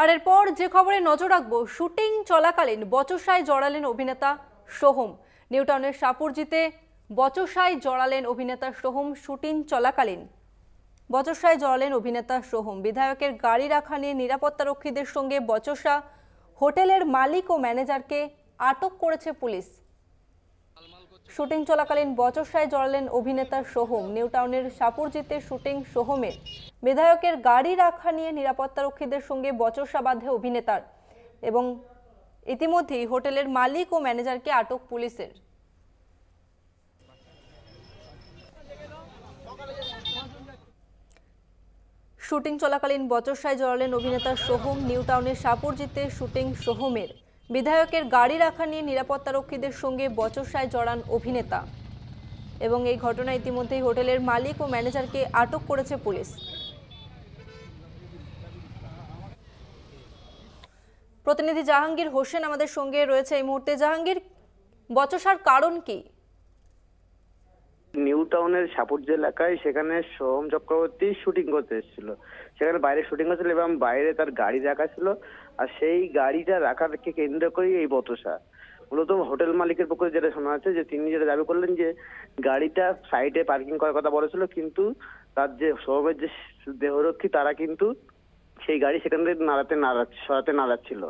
আর এরপর যে খবরে নজর রাখবো, শুটিং চলাকালীন বচসায় জড়ালেন অভিনেতা সোহম। নিউটাউনের সাপুরজিতে বচসায় জড়ালেন অভিনেতা সোহম। শুটিং চলাকালীন বচসায় জড়ালেন অভিনেতা সোহম। বিধায়কের গাড়ি রাখা নিয়ে নিরাপত্তারক্ষীদের সঙ্গে বচসা। হোটেলের মালিক ও ম্যানেজারকে আটক করেছে পুলিশ। শুটিং চলাকালীন বচসায় জড়ালেন অভিনেতা সোহম। নিউটাউনের সাপুরজিতে শুটিং সোহমের। বিধায়কের গাড়ি রাখা নিয়ে নিরাপত্তারক্ষীদের সঙ্গে বচসা বাঁধে অভিনেতার এবং ইতিমধ্যেই হোটেলের মালিক ও ম্যানেজারকে আটক পুলিশের। শুটিং চলাকালীন বচসায় জড়ালেন অভিনেতা সোহম। নিউটাউনের সাপুরজিতে শুটিং সোহমের। বিধায়কের গাড়ি রাখা নিয়ে নিরাপত্তারক্ষীদের সঙ্গে বচসায় জড়ান অভিনেতা এবং এই ঘটনায় ইতিমধ্যেই হোটেলের মালিক ও ম্যানেজারকে আটক করেছে পুলিশ। প্রতিনিধি জাহাঙ্গীর হোসেন আমাদের সঙ্গে রয়েছে এই মুহূর্তে। জাহাঙ্গীর, বচসার কারণ কি? নিউটাউনের সাপুরজি এলাকায় সেখানে সোহম চক্রবর্তী শুটিং করতে এসেছিল। সেখানে বাইরে শুটিং করছিল এবং বাইরে তার গাড়ি রাখা ছিল, আর সেই গাড়িটা রাখাকে কেন্দ্র করেই এই বচসা। মূলত হোটেল মালিকের পক্ষে যেটা শোনা যাচ্ছে যে তিনি যেটা দাবি করলেন যে গাড়িটা সাইডে পার্কিং করার কথা বলেছিল, কিন্তু তার যে সোহমের যে দেহরক্ষী তারা কিন্তু সেই গাড়ি সেখান থেকে সরাতে নাড়াচ্ছিল।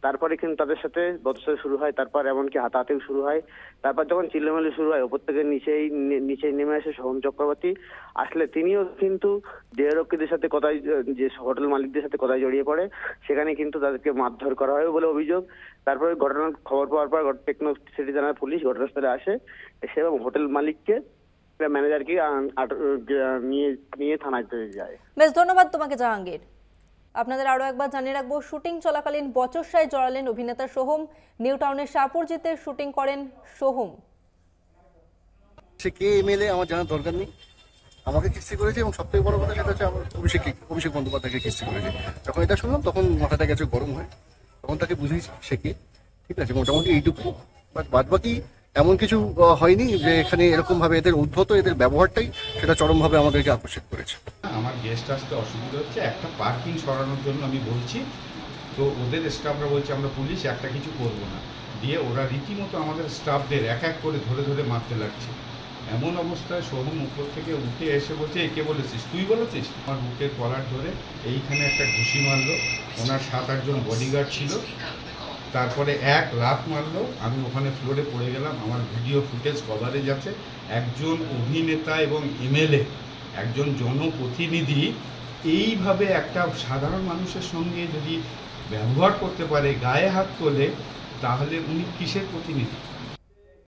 তারপরে কিন্তু তাদের সাথে বচসা শুরু হয়, তারপর এমনকি হাতাহাতিও শুরু হয়। তারপর যখন চিল্লামিল্লি শুরু হয়, ওপর থেকে নিচে নেমে আসে সোহম চক্রবর্তী। আসলে তিনিও কিন্তু দেহরক্ষীদের সাথে কথায়, যে হোটেল মালিকদের সাথে কথায় জড়িয়ে পড়ে। সেখানে কিন্তু তাদেরকে মারধর করা হয় বলে অভিযোগ। তারপরে ঘটনার খবর পাওয়ার পর টেকনো সিটি থানার পুলিশ ঘটনাস্থলে আসে, এসে এবং হোটেল মালিককে ম্যানেজারকে নিয়ে থানায় যায়। বেশ, ধন্যবাদ তোমাকে জাহাঙ্গীর। আপনাদের আরো একবার জানিয়ে রাখবো, শুটিং চলাকালীন বচসায় জড়ালেন অভিনেতা সোহম। নিউটাউনের সাপুরজিতে শুটিং করেন সোহম। সে কে এমএলএ আমার জানার দরকার নেই, আমাকে কিস্তি করেছে এবং সবথেকে বড় কথা সেটা হচ্ছে আমার অভিষেক বন্দ্যোপাধ্যায়কে কিস্তি করেছে। যখন এটা শুনলাম তখন মাথাটা গেছে গরম হয়, তখন তাকে বুঝিয়েছি সে কে। ঠিক আছে, মোটামুটি এইটুকু। বাট বাদ বাকি এমন কিছু হয়নি যে এখানে এরকম ভাবে এদের উদ্ধত এদের ব্যবহারটাই সেটা চরমভাবে আমাদেরকে আকর্ষিত করেছে। আমার গেস্ট আসতে অসুবিধা হচ্ছে, একটা পার্কিং সরানোর জন্য আমি বলছি, তো ওদের স্টাফরা বলছে আমরা পুলিশ একটা কিছু করবো না, দিয়ে ওরা রীতিমতো আমাদের স্টাফদের এক এক করে ধরে ধরে মারতে লাগছে। এমন অবস্থায় সোহম উপর থেকে উঠে এসে বলছে, কে বলেছিস? তুই বলেছিস? আমার বুকের কলার ধরে এইখানে একটা ঘুষি মারলো। ওনার 7-8 জন বডিগার্ড ছিল, তারপরে এক লাফ মারলো। আমি ওখানে ফ্লোরে পড়ে গেলাম। আমার ভিডিও ফুটেজ কভারেজ আছে। একজন অভিনেতা এবং এমএলএ, একজন জনপ্রতিনিধি এইভাবে একটা সাধারণ মানুষের সঙ্গে যদি ব্যবহার করতে পারে, গায়ে হাত তোলে, তাহলে উনি কিসের প্রতিনিধি?